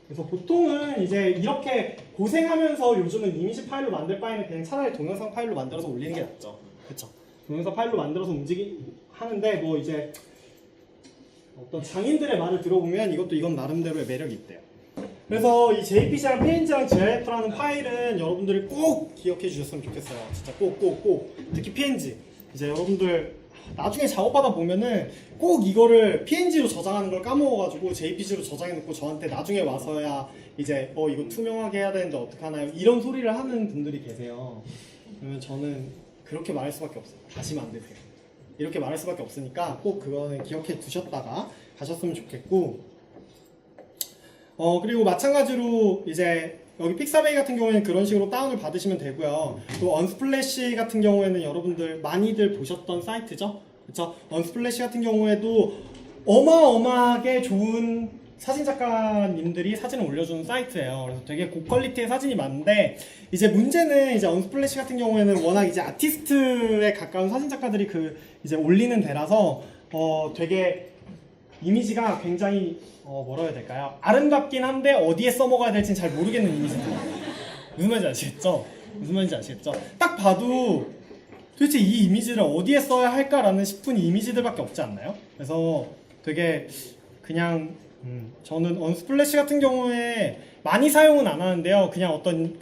Speaker 1: 그래서 보통은 이제 이렇게 고생하면서 요즘은 이미지 파일로 만들 바에는 그냥 차라리 동영상 파일로 만들어서 올리는 게 낫죠. 그쵸? 동영상 파일로 만들어서 하는데 뭐 이제 어떤 장인들의 말을 들어보면 이건 나름대로의 매력이 있대요. 그래서 이 JPG랑 PNG랑 GIF라는 파일은 여러분들이 꼭 기억해 주셨으면 좋겠어요. 진짜 꼭. 특히 PNG. 이제 여러분들 나중에 작업하다 보면은 꼭 이거를 PNG로 저장하는 걸 까먹어가지고 JPG로 저장해놓고 저한테 나중에 와서야 이제 이거 투명하게 해야 되는데 어떡하나요? 이런 소리를 하는 분들이 계세요. 그러면 저는 그렇게 말할 수밖에 없어요. 다시 만드세요. 이렇게 말할 수밖에 없으니까 꼭 그거는 기억해 두셨다가 가셨으면 좋겠고, 그리고 마찬가지로 이제 여기 픽사베이 같은 경우에는 그런 식으로 다운을 받으시면 되고요. 또 언스플래시 같은 경우에는 여러분들 많이들 보셨던 사이트죠. 그쵸? 언스플래시 같은 경우에도 어마어마하게 좋은 사진 작가님들이 사진을 올려주는 사이트예요. 그래서 되게 고퀄리티의 사진이 많은데 이제 문제는 이제 언스플래시 같은 경우에는 워낙 이제 아티스트에 가까운 사진 작가들이 이제 올리는 데라서 되게 이미지가 굉장히 뭐라 해야 될까요? 아름답긴 한데 어디에 써먹어야 될지는 잘 모르겠는 이미지들. 무슨 말인지 아시겠죠? 무슨 말인지 아시겠죠? 딱 봐도 도대체 이 이미지를 어디에 써야 할까라는 싶은 이미지들밖에 없지 않나요? 그래서 되게 그냥 저는 언스플래시 같은 경우에 많이 사용은 안 하는데요. 그냥 어떤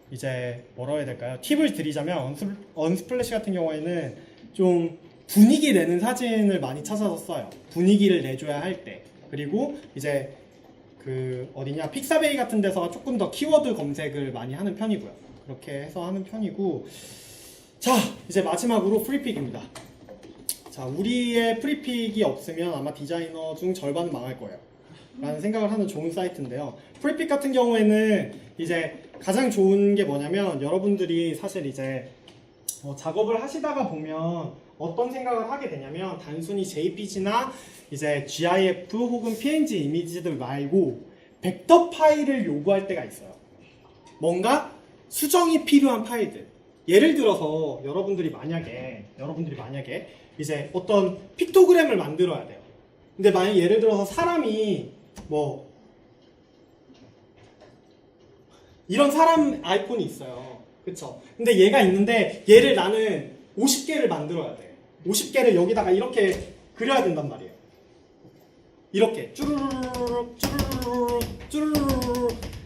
Speaker 1: 이제 뭐라 해야 될까요? 팁을 드리자면 언스플래시 같은 경우에는 좀 분위기 내는 사진을 많이 찾아서 써요. 분위기를 내줘야 할 때. 그리고 이제 어디냐 픽사베이 같은 데서 조금 더 키워드 검색을 많이 하는 편이고요. 그렇게 해서 하는 편이고. 자, 이제 마지막으로 프리픽입니다. 자, 우리의 프리픽이 없으면 아마 디자이너 중 절반은 망할 거예요 라는 생각을 하는 좋은 사이트인데요. 프리픽 같은 경우에는 이제 가장 좋은 게 뭐냐면 여러분들이 사실 이제 작업을 하시다가 보면 어떤 생각을 하게 되냐면 단순히 JPG나 이제 GIF 혹은 PNG 이미지들 말고 벡터 파일을 요구할 때가 있어요. 뭔가 수정이 필요한 파일들. 예를 들어서 여러분들이 만약에 이제 어떤 픽토그램을 만들어야 돼요. 근데 만약 예를 들어서 사람이 뭐 이런 사람 아이콘이 있어요. 그쵸? 근데 얘가 있는데 얘를 나는 50개를 만들어야 돼. 50개를 여기다가 이렇게 그려야 된단 말이에요. 이렇게 쭈루루룩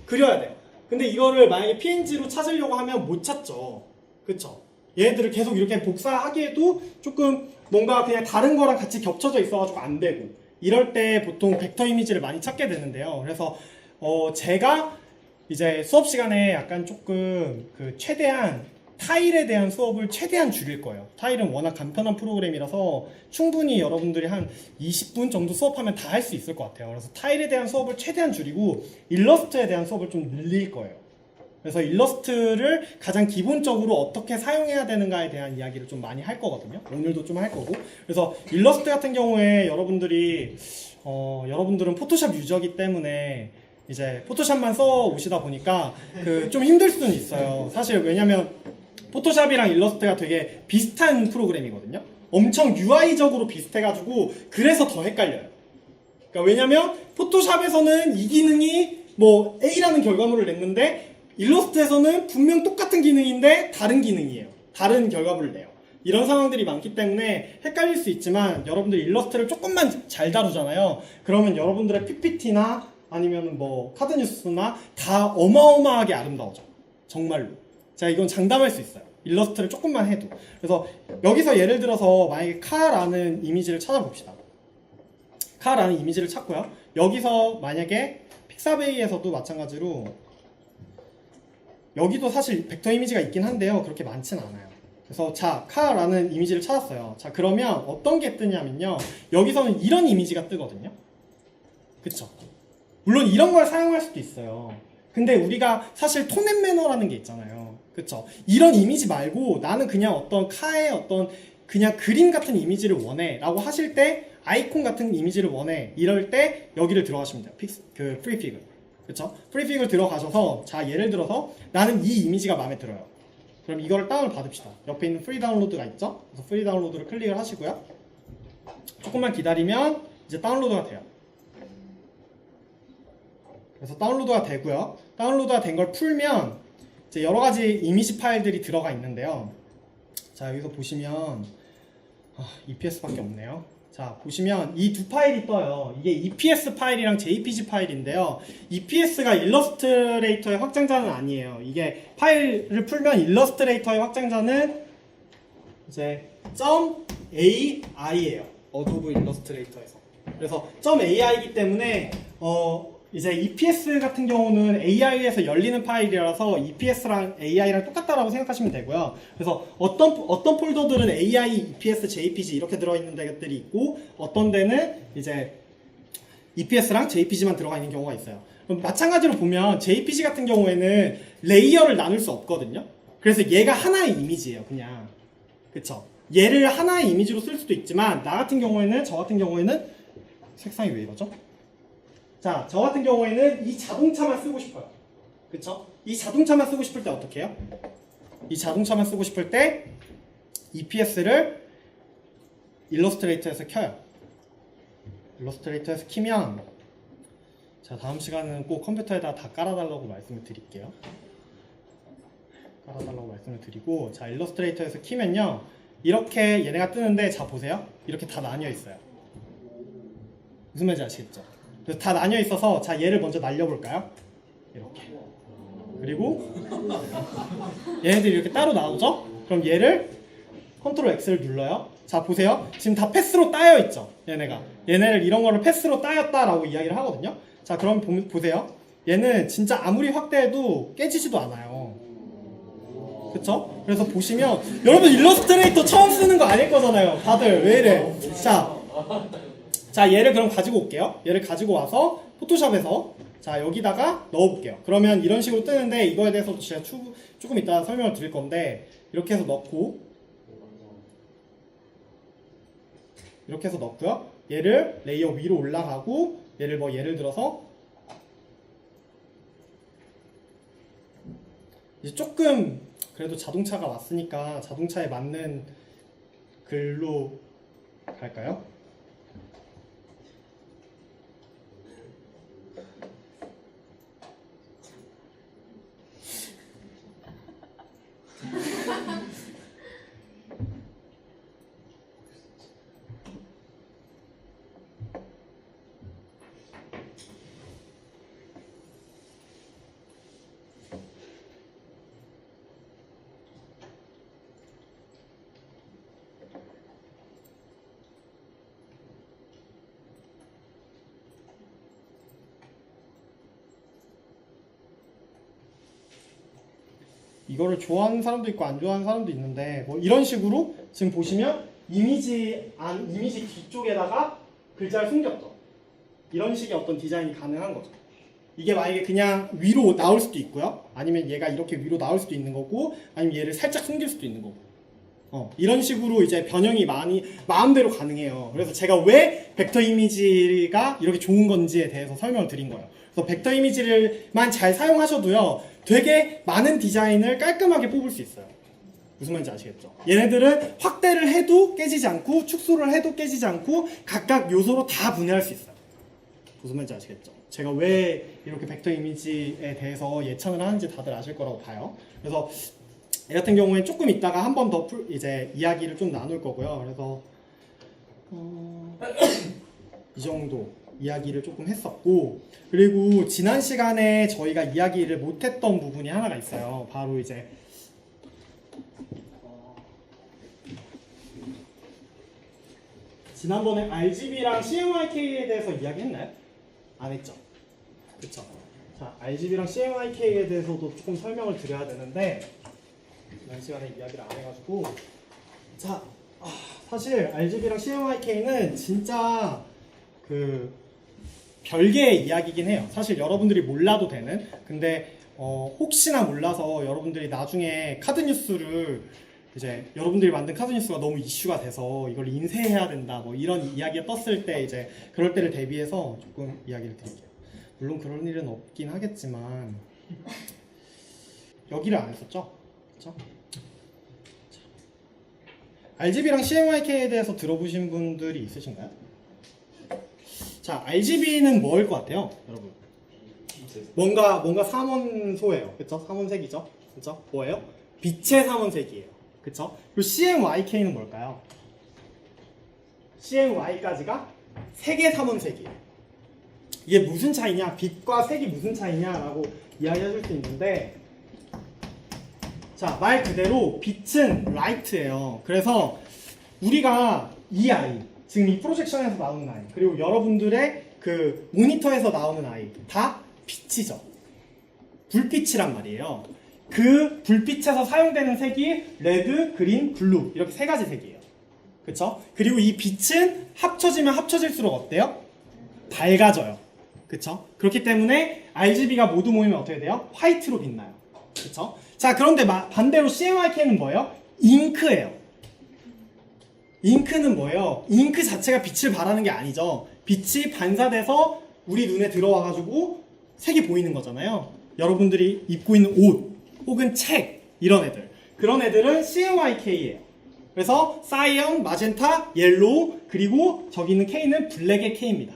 Speaker 1: 그려야 돼요. 근데 이거를 만약에 PNG로 찾으려고 하면 못 찾죠. 그쵸? 얘네들을 계속 이렇게 복사하기에도 조금 뭔가 그냥 다른 거랑 같이 겹쳐져 있어가지고 안 되고 이럴 때 보통 벡터 이미지를 많이 찾게 되는데요. 그래서 제가 이제 수업 시간에 약간 조금 최대한 타일에 대한 수업을 최대한 줄일 거예요. 타일은 워낙 간편한 프로그램이라서 충분히 여러분들이 한 20분 정도 수업하면 다 할 수 있을 것 같아요. 그래서 타일에 대한 수업을 최대한 줄이고 일러스트에 대한 수업을 좀 늘릴 거예요. 그래서 일러스트를 가장 기본적으로 어떻게 사용해야 되는가에 대한 이야기를 좀 많이 할 거거든요. 오늘도 좀 할 거고. 그래서 일러스트 같은 경우에 여러분들은 포토샵 유저이기 때문에 이제 포토샵만 써 오시다 보니까 좀 힘들 수는 있어요. 사실 왜냐면 포토샵이랑 일러스트가 되게 비슷한 프로그램이거든요. 엄청 UI적으로 비슷해가지고 그래서 더 헷갈려요. 그러니까 왜냐면 포토샵에서는 이 기능이 뭐 A라는 결과물을 냈는데 일러스트에서는 분명 똑같은 기능인데 다른 기능이에요. 다른 결과물을 내요. 이런 상황들이 많기 때문에 헷갈릴 수 있지만 여러분들 일러스트를 조금만 잘 다루잖아요. 그러면 여러분들의 PPT나 아니면 뭐 카드뉴스나 다 어마어마하게 아름다워져. 정말로. 제가 이건 장담할 수 있어요. 일러스트를 조금만 해도. 그래서 여기서 예를 들어서 만약에 카라는 이미지를 찾아봅시다. 카라는 이미지를 찾고요. 여기서 만약에 픽사베이에서도 마찬가지로 여기도 사실 벡터 이미지가 있긴 한데요. 그렇게 많진 않아요. 그래서 자, 카라는 이미지를 찾았어요. 자, 그러면 어떤 게 뜨냐면요. 여기서는 이런 이미지가 뜨거든요. 그쵸? 물론 이런 걸 사용할 수도 있어요. 근데 우리가 사실 톤 앤 매너라는 게 있잖아요. 그쵸? 이런 이미지 말고 나는 그냥 어떤 카의 어떤 그냥 그림 같은 이미지를 원해 라고 하실 때 아이콘 같은 이미지를 원해 이럴 때 여기를 들어가시면 돼요. 프리픽을. 그쵸? 프리픽을 들어가셔서 자, 예를 들어서 나는 이 이미지가 마음에 들어요. 그럼 이거를 다운을 받읍시다. 옆에 있는 프리 다운로드가 있죠? 그래서 프리 다운로드를 클릭을 하시고요. 조금만 기다리면 이제 다운로드가 돼요. 그래서 다운로드가 되고요. 다운로드가 된 걸 풀면 이제 여러 가지 이미지 파일들이 들어가 있는데요. 자, 여기서 보시면 EPS밖에 없네요. 자, 보시면 이 두 파일이 떠요. 이게 EPS 파일이랑 JPG 파일인데요. EPS가 일러스트레이터의 확장자는 아니에요. 이게 파일을 풀면 일러스트레이터의 확장자는 이제 .ai예요. 어도브 일러스트레이터에서. 그래서 .ai이기 때문에 이제 EPS 같은 경우는 AI에서 열리는 파일이라서 EPS랑 AI랑 똑같다라고 생각하시면 되고요. 그래서 어떤 폴더들은 AI, EPS, JPG 이렇게 들어있는 데들이 있고 어떤 데는 이제 EPS랑 JPG만 들어가 있는 경우가 있어요. 마찬가지로 보면 JPG 같은 경우에는 레이어를 나눌 수 없거든요. 그래서 얘가 하나의 이미지예요, 그냥. 그쵸? 얘를 하나의 이미지로 쓸 수도 있지만 저 같은 경우에는 색상이 왜 이러죠? 자, 저 같은 경우에는 이 자동차만 쓰고 싶어요. 그쵸? 이 자동차만 쓰고 싶을 때 어떻게 해요? 이 자동차만 쓰고 싶을 때 EPS를 일러스트레이터에서 켜요. 일러스트레이터에서 키면, 자, 다음 시간은 꼭 컴퓨터에다 다 깔아달라고 말씀을 드릴게요. 깔아달라고 말씀을 드리고, 자, 일러스트레이터에서 키면요, 이렇게 얘네가 뜨는데, 자, 보세요. 이렇게 다 나뉘어 있어요. 무슨 말인지 아시겠죠? 그래서 다 나뉘어 있어서, 자, 얘를 먼저 날려볼까요? 이렇게. 그리고 얘네들이 이렇게 따로 나오죠? 그럼 얘를 컨트롤 X를 눌러요. 자, 보세요. 지금 다 패스로 따여 있죠? 얘네를 이런 거를 패스로 따였다라고 이야기를 하거든요. 자, 그럼 보세요. 얘는 진짜 아무리 확대해도 깨지지도 않아요. 그쵸? 그래서 보시면, 여러분 일러스트레이터 처음 쓰는 거 아닐 거잖아요. 다들 왜 이래? 자, 얘를 그럼 가지고 올게요. 얘를 가지고 와서 포토샵에서, 자, 여기다가 넣어볼게요. 그러면 이런 식으로 뜨는데, 이거에 대해서도 제가 조금 이따 설명을 드릴 건데, 이렇게 해서 넣고, 이렇게 해서 넣고요. 얘를 레이어 위로 올라가고, 얘를 뭐 예를 들어서 이제 조금 그래도 자동차가 왔으니까 자동차에 맞는 글로 갈까요? 이거를 좋아하는 사람도 있고 안 좋아하는 사람도 있는데, 뭐 이런 식으로 지금 보시면 이미지 뒤쪽에다가 글자를 숨겼죠. 이런 식의 어떤 디자인이 가능한 거죠. 이게 만약에 그냥 위로 나올 수도 있고요. 아니면 얘가 이렇게 위로 나올 수도 있는 거고, 아니면 얘를 살짝 숨길 수도 있는 거고. 이런 식으로 이제 변형이 마음대로 가능해요. 그래서 제가 왜 벡터 이미지가 이렇게 좋은 건지에 대해서 설명을 드린 거예요. 그래서 벡터 이미지를만 잘 사용하셔도요, 되게 많은 디자인을 깔끔하게 뽑을 수 있어요. 무슨 말인지 아시겠죠? 얘네들은 확대를 해도 깨지지 않고, 축소를 해도 깨지지 않고, 각각 요소로 다 분해할 수 있어요. 무슨 말인지 아시겠죠? 제가 왜 이렇게 벡터 이미지에 대해서 예찬을 하는지 다들 아실 거라고 봐요. 그래서 얘 같은 경우에는 조금 있다가 한 번 더 이제 이야기를 좀 나눌 거고요. 그래서 이 정도 이야기를 조금 했었고, 그리고 지난 시간에 저희가 이야기를 못했던 부분이 하나가 있어요. 바로 이제 지난번에 RGB랑 CMYK에 대해서 이야기했나요? 안 했죠? 그쵸? 자, RGB랑 CMYK에 대해서도 조금 설명을 드려야 되는데, 지난 시간에 이야기를 안 해가지고, 자, 사실 RGB랑 CMYK는 진짜 별개의 이야기긴 해요. 사실 여러분들이 몰라도 되는. 근데 혹시나 몰라서 여러분들이 나중에 카드 뉴스를 이제 여러분들이 만든 카드 뉴스가 너무 이슈가 돼서 이걸 인쇄해야 된다, 뭐 이런 이야기가 떴을 때 이제 그럴 때를 대비해서 조금 이야기를 드릴게요. 물론 그런 일은 없긴 하겠지만 여기를 안 했었죠? 그렇죠? RGB랑 CMYK에 대해서 들어보신 분들이 있으신가요? 자, RGB는 뭐일 것 같아요, 여러분? 뭔가 삼원소예요, 그쵸? 삼원색이죠, 그쵸? 뭐예요? 빛의 삼원색이에요, 그쵸? 그리고 CMYK는 뭘까요? CMY까지가 색의 삼원색이에요. 이게 무슨 차이냐? 빛과 색이 무슨 차이냐라고 이야기하실 수 있는데, 자, 말 그대로 빛은 라이트예요. 그래서 우리가 이 아이, 지금 이 프로젝션에서 나오는 아이, 그리고 여러분들의 그 모니터에서 나오는 아이, 다 빛이죠. 불빛이란 말이에요. 그 불빛에서 사용되는 색이 레드, 그린, 블루, 이렇게 세 가지 색이에요. 그쵸? 그리고 이 빛은 합쳐지면 합쳐질수록 어때요? 밝아져요. 그쵸? 그렇기 때문에 RGB가 모두 모이면 어떻게 돼요? 화이트로 빛나요. 그쵸? 자, 그런데 반대로 CMYK는 뭐예요? 잉크예요. 잉크는 뭐예요? 잉크 자체가 빛을 발하는 게 아니죠. 빛이 반사돼서 우리 눈에 들어와가지고 색이 보이는 거잖아요. 여러분들이 입고 있는 옷 혹은 책 이런 애들, 그런 애들은 CMYK예요. 그래서 사이언, 마젠타, 옐로우, 그리고 저기 있는 K는 블랙의 K입니다.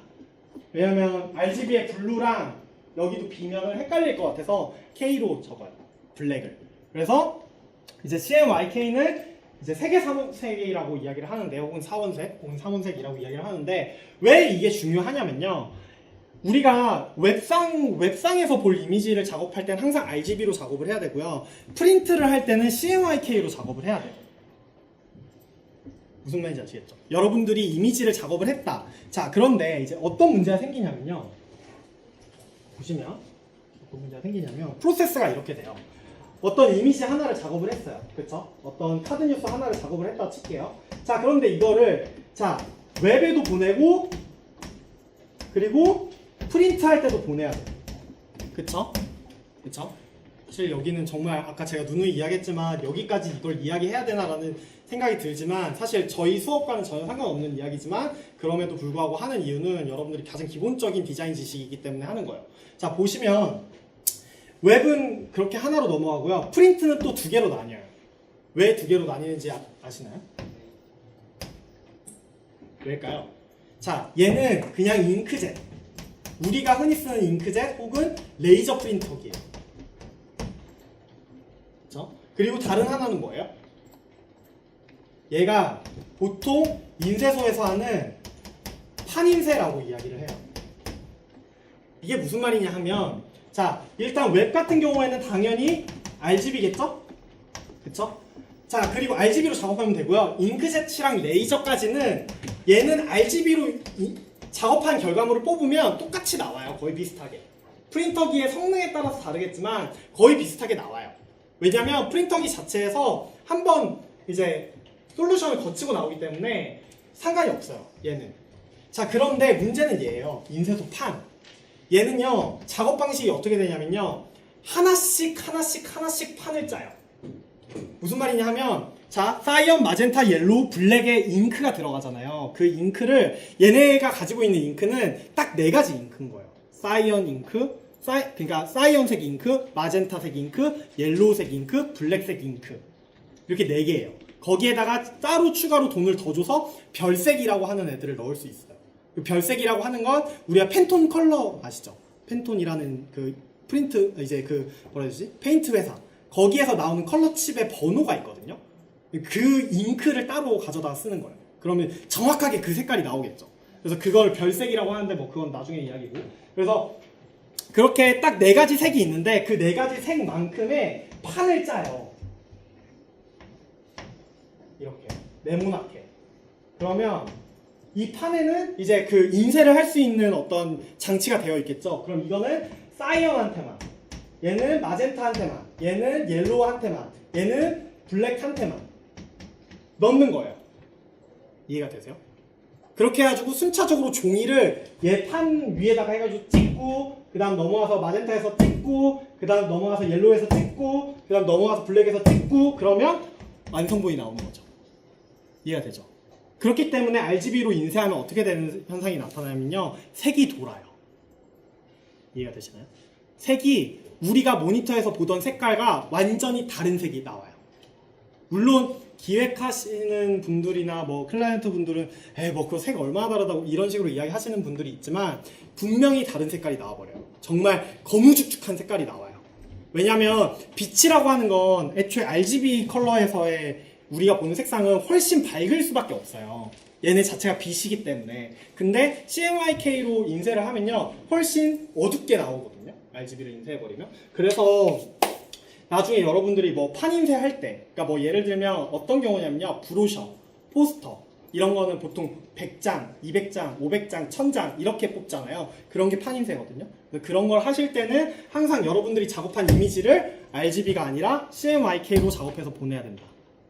Speaker 1: 왜냐면 RGB의 블루랑 여기도 B면은 헷갈릴 것 같아서 K로 적어요. 블랙을. 그래서 이제 CMYK는 이제 세계 삼원색이라고 이야기를 하는데, 혹은 사원색, 혹은 삼원색이라고 이야기를 하는데, 왜 이게 중요하냐면요. 우리가 웹상에서 볼 이미지를 작업할 때는 항상 RGB로 작업을 해야 되고요. 프린트를 할 때는 CMYK로 작업을 해야 돼요. 무슨 말인지 아시겠죠? 여러분들이 이미지를 작업을 했다. 자, 그런데 이제 어떤 문제가 생기냐면요. 보시면 어떤 문제가 생기냐면 프로세스가 이렇게 돼요. 어떤 이미지 하나를 작업을 했어요. 그렇죠? 어떤 카드 뉴스 하나를 작업을 했다 칠게요. 자, 그런데 이거를 웹에도 보내고 그리고 프린트할 때도 보내야 돼요. 그쵸? 그쵸? 사실 여기는 정말 아까 제가 누누이 이야기했지만 여기까지 이걸 이야기해야 되나라는 생각이 들지만, 사실 저희 수업과는 전혀 상관없는 이야기지만 그럼에도 불구하고 하는 이유는 여러분들이 가장 기본적인 디자인 지식이기 때문에 하는 거예요. 자, 보시면 웹은 그렇게 하나로 넘어가고요. 프린트는 또 두 개로 나뉘어요. 왜 두 개로 나뉘는지 아시나요? 왜일까요? 자, 얘는 그냥 잉크젯, 우리가 흔히 쓰는 잉크젯 혹은 레이저 프린터기예요. 그렇죠? 그리고 다른 하나는 뭐예요? 얘가 보통 인쇄소에서 하는 판인쇄라고 이야기를 해요. 이게 무슨 말이냐 하면, 자, 일단 웹 같은 경우에는 당연히 RGB겠죠? 그쵸? 자, 그리고 RGB로 작업하면 되고요. 잉크젯이랑 레이저까지는 얘는 RGB로 작업한 결과물을 뽑으면 똑같이 나와요. 거의 비슷하게. 프린터기의 성능에 따라서 다르겠지만 거의 비슷하게 나와요. 왜냐면 프린터기 자체에서 한번 이제 솔루션을 거치고 나오기 때문에 상관이 없어요. 얘는. 자, 그런데 문제는 얘예요. 인쇄소 판. 얘는요, 작업 방식이 어떻게 되냐면요, 하나씩 판을 짜요. 무슨 말이냐 하면, 자, 사이언, 마젠타, 옐로우, 블랙의 잉크가 들어가잖아요. 그 잉크를, 얘네가 가지고 있는 잉크는 딱 4가지 잉크인 거예요. 사이언 잉크, 그러니까 사이언색 잉크, 마젠타색 잉크, 옐로우색 잉크, 블랙색 잉크. 이렇게 4개예요. 거기에다가 따로 추가로 돈을 더 줘서 별색이라고 하는 애들을 넣을 수 있어요. 그 별색이라고 하는 건 우리가 팬톤 컬러 아시죠? 팬톤이라는 그 프린트, 이제 그 뭐라 해야 되지? 페인트 회사. 거기에서 나오는 컬러 칩의 번호가 있거든요. 그 잉크를 따로 가져다가 쓰는 거예요. 그러면 정확하게 그 색깔이 나오겠죠. 그래서 그걸 별색이라고 하는데 뭐 그건 나중에 이야기고. 그래서 그렇게 딱 4가지 색이 있는데 그 4가지 색만큼의 판을 짜요. 이렇게 네모나게. 그러면 이 판에는 이제 그 인쇄를 할 수 있는 어떤 장치가 되어 있겠죠. 그럼 이거는 사이언한테만, 얘는 마젠타한테만, 얘는 옐로우한테만, 얘는 블랙한테만 넣는 거예요. 이해가 되세요? 그렇게 해가지고 순차적으로 종이를 얘 판 위에다가 해가지고 찍고, 그 다음 넘어와서 마젠타에서 찍고, 그 다음 넘어와서 옐로우에서 찍고, 그 다음 넘어와서 블랙에서 찍고, 그러면 완성본이 나오는 거죠. 이해가 되죠? 그렇기 때문에 RGB로 인쇄하면 어떻게 되는 현상이 나타나냐면요, 색이 돌아요. 이해가 되시나요? 색이 우리가 모니터에서 보던 색깔과 완전히 다른 색이 나와요. 물론 기획하시는 분들이나 뭐 클라이언트 분들은 뭐 그거 색 얼마나 다르다고 이런 식으로 이야기하시는 분들이 있지만 분명히 다른 색깔이 나와버려요. 정말 거무죽죽한 색깔이 나와요. 왜냐하면 빛이라고 하는 건 애초에 RGB 컬러에서의 우리가 보는 색상은 훨씬 밝을 수밖에 없어요. 얘네 자체가 빛이기 때문에. 근데 CMYK로 인쇄를 하면요, 훨씬 어둡게 나오거든요. RGB를 인쇄해버리면. 그래서 나중에 여러분들이 뭐 판 인쇄할 때, 그러니까 뭐 예를 들면 어떤 경우냐면요, 브로셔, 포스터 이런 거는 보통 100장, 200장, 500장, 1000장 이렇게 뽑잖아요. 그런 게 판 인쇄거든요. 그런 걸 하실 때는 항상 여러분들이 작업한 이미지를 RGB가 아니라 CMYK로 작업해서 보내야 된다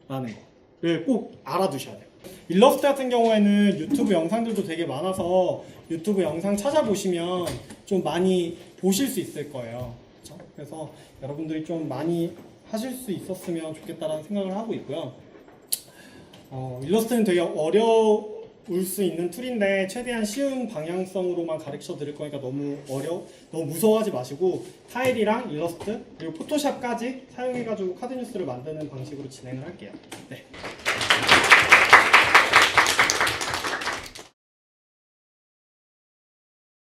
Speaker 1: 라는 거를 꼭 알아두셔야 돼요. 일러스트 같은 경우에는 유튜브 영상들도 되게 많아서 유튜브 영상 찾아보시면 좀 많이 보실 수 있을 거예요. 그렇죠? 그래서 여러분들이 좀 많이 하실 수 있었으면 좋겠다라는 생각을 하고 있고요. 일러스트는 되게 어려운 올 수 있는 툴인데 최대한 쉬운 방향성으로만 가르쳐 드릴 거니까 너무 무서워하지 마시고 타일이랑 일러스트 그리고 포토샵까지 사용해가지고 카드 뉴스를 만드는 방식으로 진행을 할게요. 네.